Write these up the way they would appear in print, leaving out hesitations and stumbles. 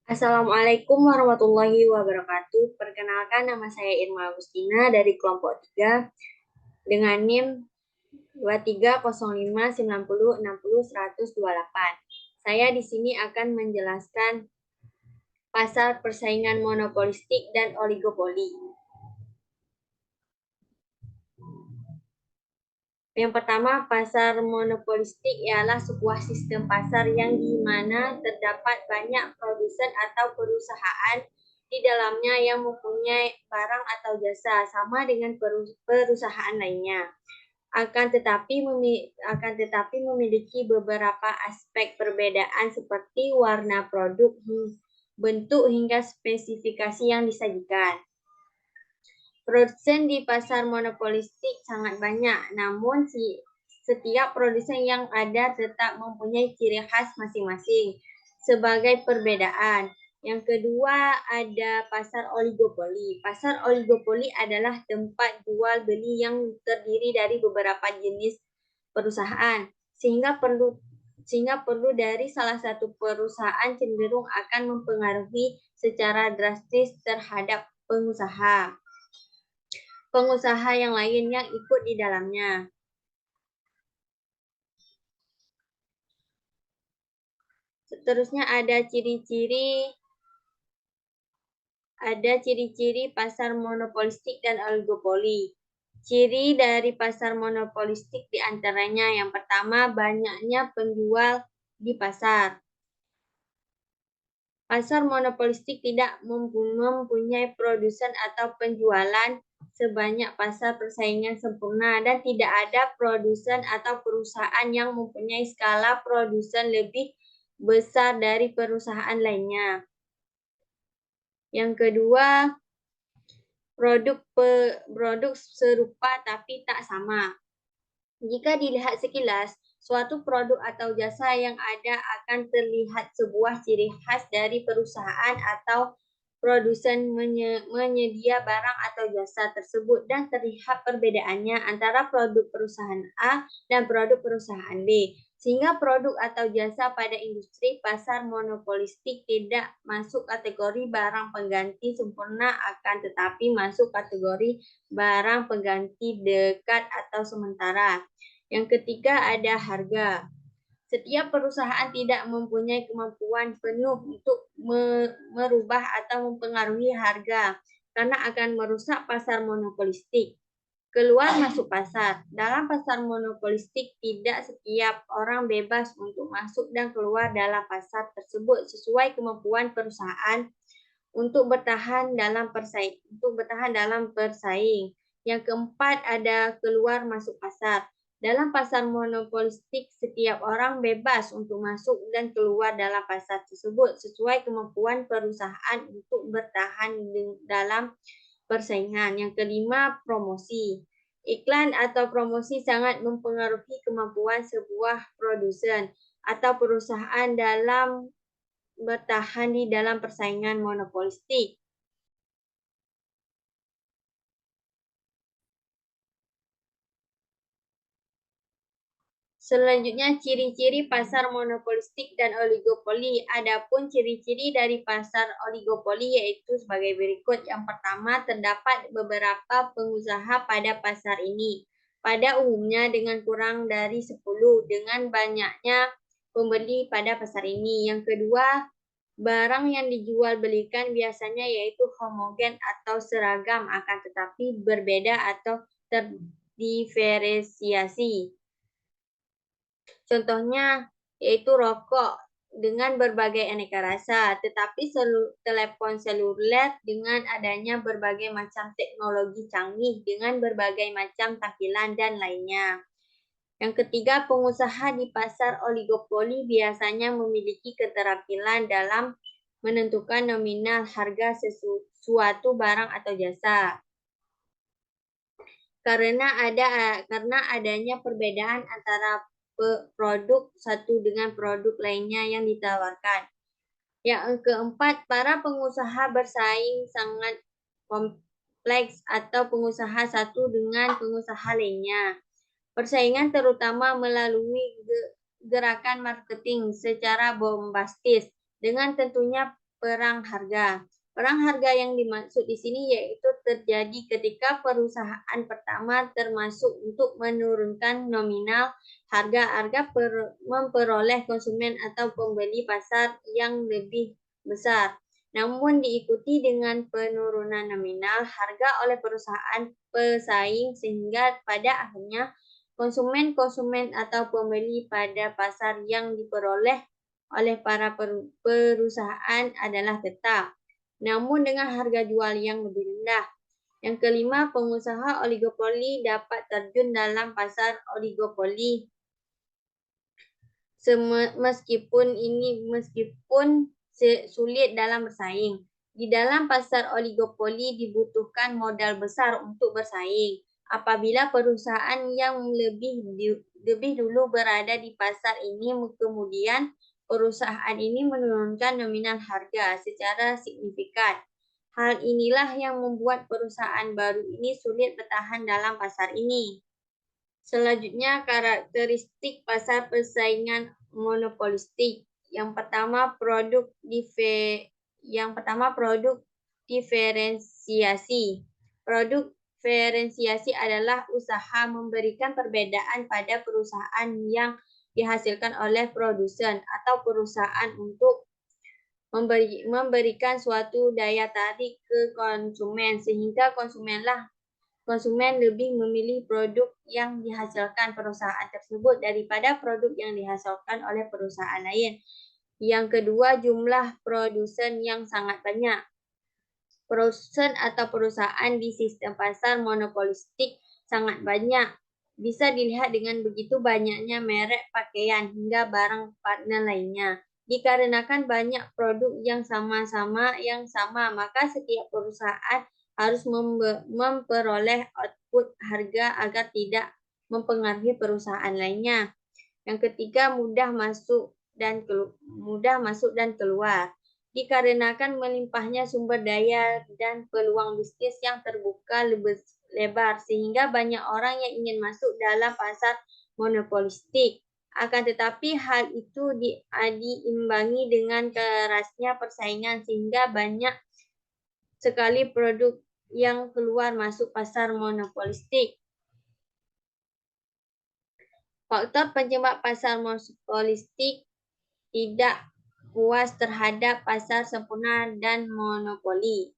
Assalamualaikum warahmatullahi wabarakatuh. Perkenalkan, nama saya Irma Agustina dari kelompok 3 dengan NIM 230590600128. Saya di sini akan menjelaskan pasar persaingan monopolistik dan oligopoli. Yang pertama, pasar monopolistik ialah sebuah sistem pasar yang di mana terdapat banyak produsen atau perusahaan di dalamnya yang mempunyai barang atau jasa sama dengan perusahaan lainnya. Akan tetapi memiliki beberapa aspek perbedaan seperti warna produk, bentuk hingga spesifikasi yang disajikan. Produsen di pasar monopolistik sangat banyak, namun setiap produsen yang ada tetap mempunyai ciri khas masing-masing sebagai perbedaan. Yang kedua, ada pasar oligopoli. Pasar oligopoli adalah tempat jual beli yang terdiri dari beberapa jenis perusahaan, sehingga perlu dari salah satu perusahaan cenderung akan mempengaruhi secara drastis terhadap pengusaha yang lain yang ikut di dalamnya. Seterusnya ada ciri-ciri pasar monopolistik dan oligopoli. Ciri dari pasar monopolistik diantaranya yang pertama, banyaknya penjual di pasar. Pasar monopolistik tidak mempunyai produsen atau penjualan sebanyak pasar persaingan sempurna dan tidak ada produsen atau perusahaan yang mempunyai skala produsen lebih besar dari perusahaan lainnya. Yang kedua, produk serupa tapi tak sama. Jika dilihat sekilas, suatu produk atau jasa yang ada akan terlihat sebuah ciri khas dari perusahaan atau produsen menyedia barang atau jasa tersebut dan terlihat perbedaannya antara produk perusahaan A dan produk perusahaan B. Sehingga produk atau jasa pada industri pasar monopolistik tidak masuk kategori barang pengganti sempurna, akan tetapi masuk kategori barang pengganti dekat atau sementara. Yang ketiga ada harga. Setiap perusahaan tidak mempunyai kemampuan penuh untuk merubah atau mempengaruhi harga karena akan merusak pasar monopolistik. Keluar masuk pasar. Dalam pasar monopolistik, tidak setiap orang bebas untuk masuk dan keluar dalam pasar tersebut sesuai kemampuan perusahaan untuk bertahan dalam persaing. Yang keempat ada keluar masuk pasar. Dalam pasar monopolistik, setiap orang bebas untuk masuk dan keluar dalam pasar tersebut sesuai kemampuan perusahaan untuk bertahan dalam persaingan. Yang kelima, promosi. Iklan atau promosi sangat mempengaruhi kemampuan sebuah produsen atau perusahaan dalam bertahan di dalam persaingan monopolistik. Selanjutnya, ciri-ciri pasar monopolistik dan oligopoli. Adapun ciri-ciri dari pasar oligopoli yaitu sebagai berikut. Yang pertama, terdapat beberapa pengusaha pada pasar ini. Pada umumnya dengan kurang dari 10, dengan banyaknya pembeli pada pasar ini. Yang kedua, barang yang dijual belikan biasanya yaitu homogen atau seragam, akan tetapi berbeda atau terdiferensiasi. Contohnya yaitu rokok dengan berbagai aneka rasa, tetapi telepon seluler dengan adanya berbagai macam teknologi canggih dengan berbagai macam tampilan dan lainnya. Yang ketiga, pengusaha di pasar oligopoli biasanya memiliki keterampilan dalam menentukan nominal harga suatu barang atau jasa. Karena adanya perbedaan antara produk satu dengan produk lainnya yang ditawarkan. Yang keempat, para pengusaha bersaing sangat kompleks atau pengusaha satu dengan pengusaha lainnya. Persaingan terutama melalui gerakan marketing secara bombastis dengan tentunya perang harga. Perang harga yang dimaksud di sini yaitu terjadi ketika perusahaan pertama termasuk untuk menurunkan nominal harga memperoleh konsumen atau pembeli pasar yang lebih besar. Namun diikuti dengan penurunan nominal harga oleh perusahaan pesaing sehingga pada akhirnya konsumen atau pembeli pada pasar yang diperoleh oleh para perusahaan adalah tetap, namun dengan harga jual yang lebih rendah. Yang kelima, pengusaha oligopoli dapat terjun dalam pasar oligopoli. Meskipun sulit dalam bersaing. Di dalam pasar oligopoli dibutuhkan modal besar untuk bersaing. Apabila perusahaan yang lebih dulu berada di pasar ini kemudian perusahaan ini menurunkan nominal harga secara signifikan. Hal inilah yang membuat perusahaan baru ini sulit bertahan dalam pasar ini. Selanjutnya, karakteristik pasar persaingan monopolistik. Yang pertama, produk diferensiasi. Produk diferensiasi adalah usaha memberikan perbedaan pada perusahaan yang dihasilkan oleh produsen atau perusahaan untuk memberikan suatu daya tarik ke konsumen sehingga konsumen lebih memilih produk yang dihasilkan perusahaan tersebut daripada produk yang dihasilkan oleh perusahaan lain. Yang kedua, jumlah produsen yang sangat banyak. Produsen atau perusahaan di sistem pasar monopolistik sangat banyak. Bisa dilihat dengan begitu banyaknya merek pakaian hingga barang partner lainnya. Dikarenakan banyak produk yang sama, maka setiap perusahaan harus memperoleh output harga agar tidak mempengaruhi perusahaan lainnya. Yang ketiga, mudah masuk dan keluar. Dikarenakan melimpahnya sumber daya dan peluang bisnis yang terbuka lebar sehingga banyak orang yang ingin masuk dalam pasar monopolistik. Akan tetapi hal itu diimbangi dengan kerasnya persaingan sehingga banyak sekali produk yang keluar masuk pasar monopolistik. Faktor penyebab pasar monopolistik tidak puas terhadap pasar sempurna dan monopoli.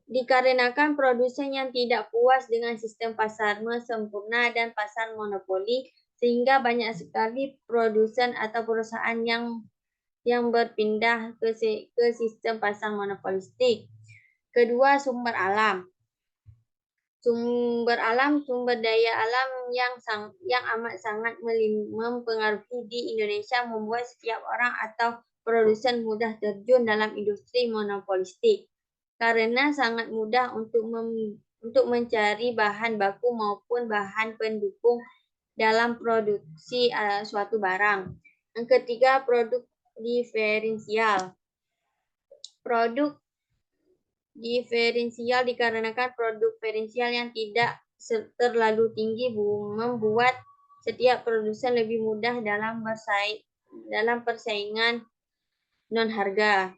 Dikarenakan produsen yang tidak puas dengan sistem pasar sempurna dan pasar monopoli, sehingga banyak sekali produsen atau perusahaan yang berpindah ke sistem pasar monopolistik. Kedua, sumber alam. Sumber daya alam yang amat sangat mempengaruhi di Indonesia membuat setiap orang atau produsen mudah terjun dalam industri monopolistik karena sangat mudah untuk mencari bahan baku maupun bahan pendukung dalam produksi suatu barang. Yang ketiga, produk diferensial. Produk diferensial dikarenakan produk diferensial yang tidak terlalu tinggi membuat setiap produsen lebih mudah dalam persaingan non harga.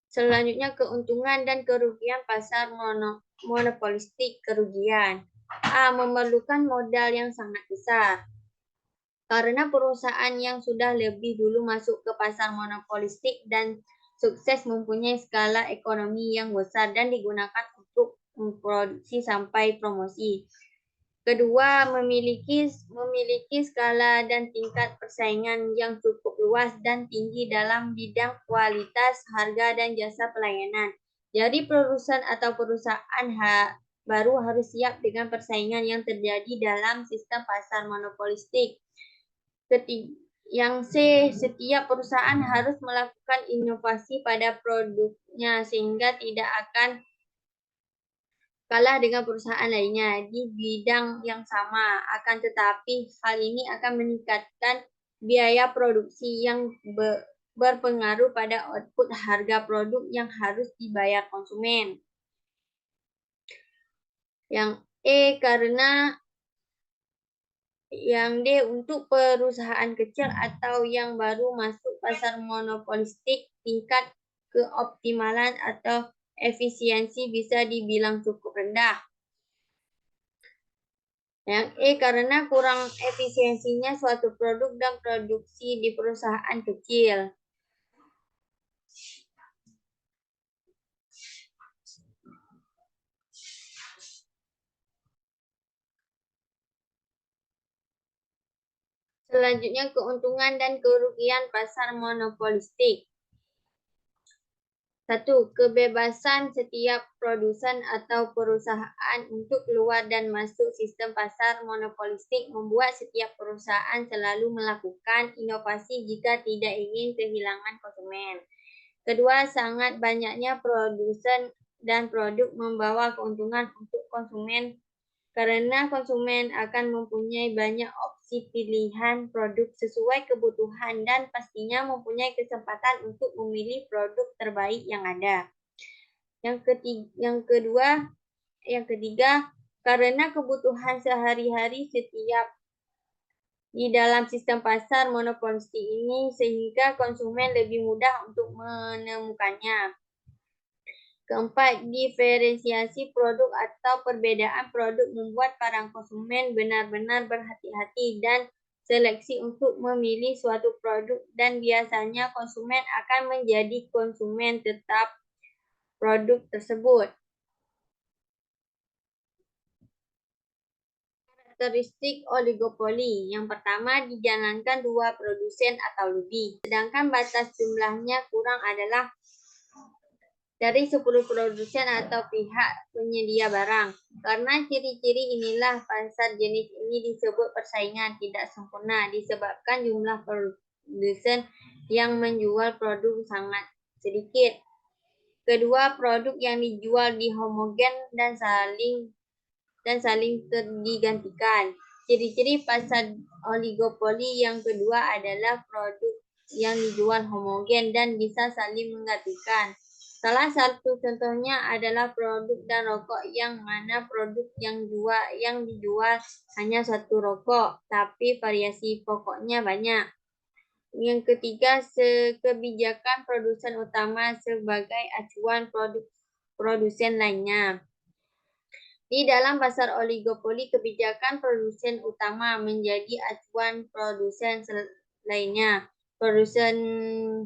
Selanjutnya, keuntungan dan kerugian pasar monopolistik. Kerugian. A. Memerlukan modal yang sangat besar. Karena perusahaan yang sudah lebih dulu masuk ke pasar monopolistik dan sukses mempunyai skala ekonomi yang besar dan digunakan untuk memproduksi sampai promosi. Kedua, memiliki skala dan tingkat persaingan yang cukup luas dan tinggi dalam bidang kualitas, harga, dan jasa pelayanan. Jadi produsen atau perusahaan baru harus siap dengan persaingan yang terjadi dalam sistem pasar monopolistik. Yang C, setiap perusahaan harus melakukan inovasi pada produknya sehingga tidak akan kalah dengan perusahaan lainnya di bidang yang sama. Akan tetapi hal ini akan meningkatkan biaya produksi yang berpengaruh pada output harga produk yang harus dibayar konsumen. Yang E, karena Yang D, untuk perusahaan kecil atau yang baru masuk pasar monopolistik, tingkat keoptimalan atau efisiensi bisa dibilang cukup rendah. Yang E, karena kurang efisiensinya suatu produk dan produksi di perusahaan kecil. Selanjutnya, keuntungan dan kerugian pasar monopolistik. 1. Kebebasan setiap produsen atau perusahaan untuk keluar dan masuk sistem pasar monopolistik membuat setiap perusahaan selalu melakukan inovasi jika tidak ingin kehilangan konsumen. Kedua, sangat banyaknya produsen dan produk membawa keuntungan untuk konsumen karena konsumen akan mempunyai banyak opsi pilihan produk sesuai kebutuhan dan pastinya mempunyai kesempatan untuk memilih produk terbaik yang ada. Yang ketiga, karena kebutuhan sehari-hari setiap di dalam sistem pasar monopolistik ini sehingga konsumen lebih mudah untuk menemukannya. Keempat, diferensiasi produk atau perbedaan produk membuat para konsumen benar-benar berhati-hati dan seleksi untuk memilih suatu produk dan biasanya konsumen akan menjadi konsumen tetap produk tersebut. Karakteristik oligopoli. Yang pertama, dijalankan 2 produsen atau lebih, sedangkan batas jumlahnya kurang adalah dari 10 produsen atau pihak penyedia barang. Karena ciri-ciri inilah pasar jenis ini disebut persaingan tidak sempurna disebabkan jumlah produsen yang menjual produk sangat sedikit. Kedua, produk yang dijual di homogen dan saling digantikan. Ciri-ciri pasar oligopoli yang kedua adalah produk yang dijual homogen dan bisa saling menggantikan. Salah satu contohnya adalah produk dan rokok yang mana produk yang dijual hanya satu rokok, tapi variasi pokoknya banyak. Yang ketiga, kebijakan produsen utama sebagai acuan produsen lainnya. Di dalam pasar oligopoli, kebijakan produsen utama menjadi acuan produsen lainnya, produsen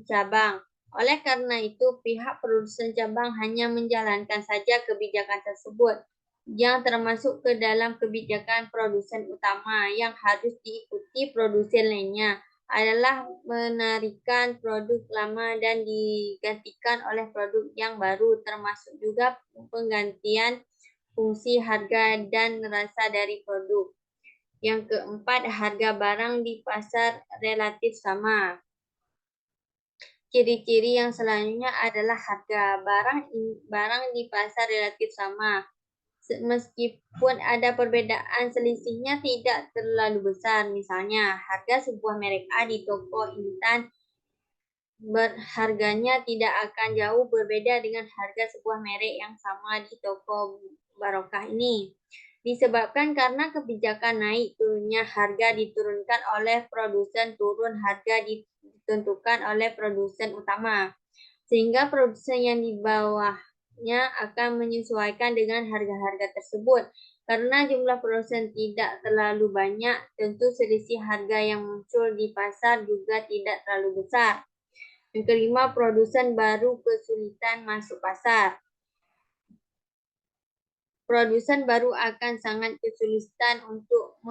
cabang. Oleh karena itu, pihak produsen cabang hanya menjalankan saja kebijakan tersebut yang termasuk ke dalam kebijakan produsen utama yang harus diikuti produsen lainnya adalah menarikan produk lama dan digantikan oleh produk yang baru, termasuk juga penggantian fungsi, harga, dan rasa dari produk. Yang keempat, harga barang di pasar relatif sama. Ciri-ciri yang selanjutnya adalah harga barang di pasar relatif sama. Meskipun ada perbedaan, selisihnya tidak terlalu besar. Misalnya, harga sebuah merek A di toko intan harganya tidak akan jauh berbeda dengan harga sebuah merek yang sama di toko Barokah ini. Disebabkan karena kebijakan naik turunnya harga diturunkan oleh produsen, turun harga ditentukan oleh produsen utama. Sehingga produsen yang di bawahnya akan menyesuaikan dengan harga-harga tersebut. Karena jumlah produsen tidak terlalu banyak, tentu selisih harga yang muncul di pasar juga tidak terlalu besar. Yang kelima, produsen baru kesulitan masuk pasar. Produsen baru akan sangat kesulitan untuk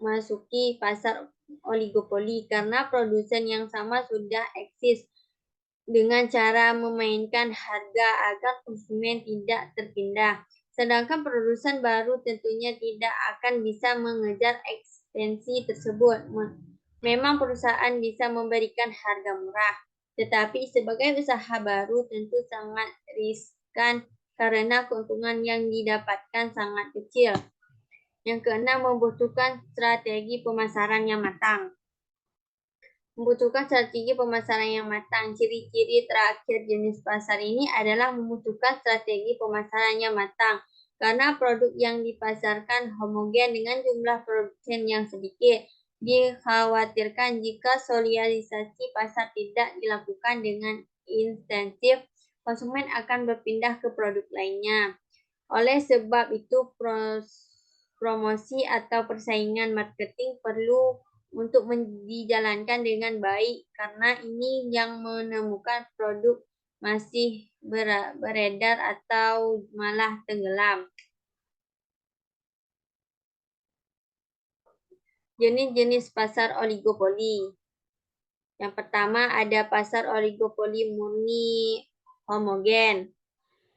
memasuki pasar oligopoli karena produsen yang sama sudah eksis dengan cara memainkan harga agar konsumen tidak terpindah. Sedangkan produsen baru tentunya tidak akan bisa mengejar ekstensi tersebut. Memang perusahaan bisa memberikan harga murah, tetapi sebagai usaha baru tentu sangat riskan karena keuntungan yang didapatkan sangat kecil. Yang keenam, membutuhkan strategi pemasaran yang matang. Membutuhkan strategi pemasaran yang matang. Ciri-ciri terakhir jenis pasar ini adalah membutuhkan strategi pemasaran yang matang. Karena produk yang dipasarkan homogen dengan jumlah produsen yang sedikit, dikhawatirkan jika sosialisasi pasar tidak dilakukan dengan intensif, konsumen akan berpindah ke produk lainnya. Oleh sebab itu, promosi atau persaingan marketing perlu untuk dijalankan dengan baik, karena ini yang menemukan produk masih beredar atau malah tenggelam. Jenis-jenis pasar oligopoli. Yang pertama ada pasar oligopoli murni homogen.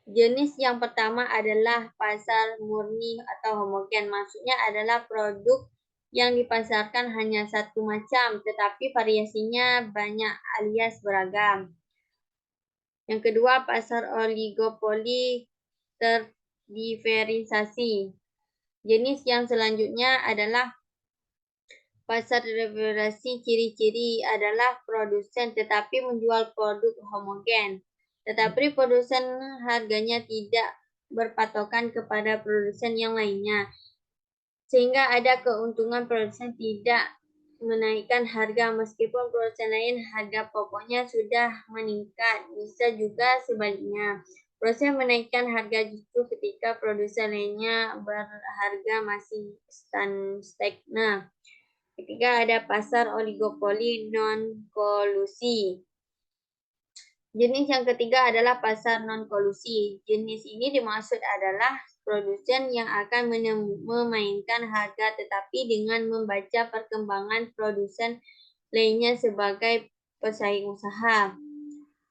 Jenis yang pertama adalah pasar murni atau homogen. Maksudnya adalah produk yang dipasarkan hanya satu macam, tetapi variasinya banyak alias beragam. Yang kedua, pasar oligopoli terdiferensiasi. Jenis yang selanjutnya adalah pasar diferensiasi. Ciri-ciri adalah produsen tetapi menjual produk homogen. Tetapi produsen harganya tidak berpatokan kepada produsen yang lainnya. Sehingga ada keuntungan produsen tidak menaikkan harga meskipun produsen lain harga pokoknya sudah meningkat. Bisa juga sebaliknya. Produsen menaikkan harga justru ketika produsen lainnya berharga masih stagnan. Ketiga ada pasar oligopoli non-kolusi. Jenis yang ketiga adalah pasar non-kolusi. Jenis ini dimaksud adalah produsen yang akan memainkan harga tetapi dengan membaca perkembangan produsen lainnya sebagai pesaing usaha.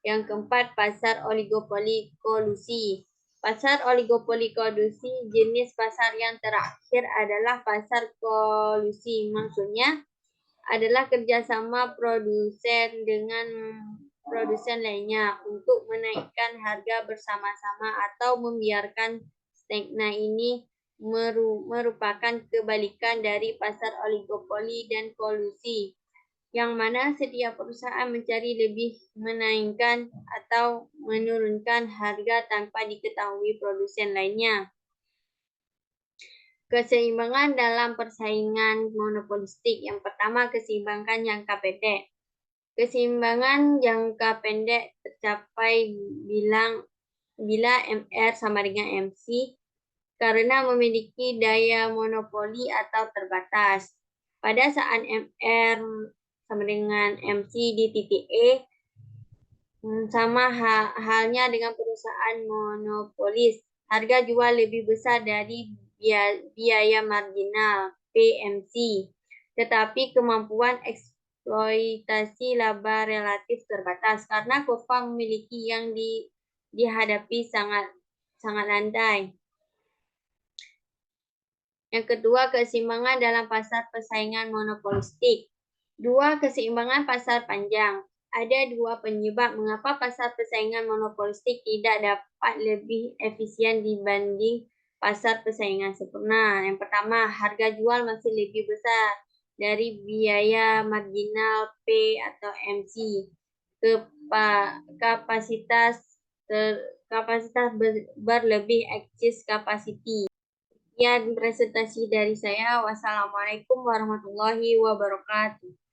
Yang keempat, pasar oligopoli kolusi. Pasar oligopoli kolusi, jenis pasar yang terakhir adalah pasar kolusi. Maksudnya adalah kerjasama produsen dengan produsen lainnya untuk menaikkan harga bersama-sama atau membiarkan stagnan. Ini merupakan kebalikan dari pasar oligopoli dan kolusi, yang mana setiap perusahaan mencari lebih menaikkan atau menurunkan harga tanpa diketahui produsen lainnya. Keseimbangan dalam persaingan monopolistik. Yang pertama, keseimbangan jangka pendek. Keseimbangan jangka pendek tercapai bila MR sama dengan MC karena memiliki daya monopoli atau terbatas. Pada saat MR sama dengan MC di titik E, sama halnya dengan perusahaan monopolis, harga jual lebih besar dari biaya marginal PMC, tetapi kemampuan eksploitasi laba relatif terbatas karena kurva memiliki yang dihadapi sangat landai. Yang kedua, keseimbangan dalam pasar persaingan monopolistik. Dua, keseimbangan pasar panjang. Ada dua penyebab mengapa pasar persaingan monopolistik tidak dapat lebih efisien dibanding pasar persaingan sempurna. Yang pertama, harga jual masih lebih besar dari biaya marginal P atau MC. Kapasitas berlebih excess capacity. Sekian presentasi dari saya. Wassalamualaikum warahmatullahi wabarakatuh.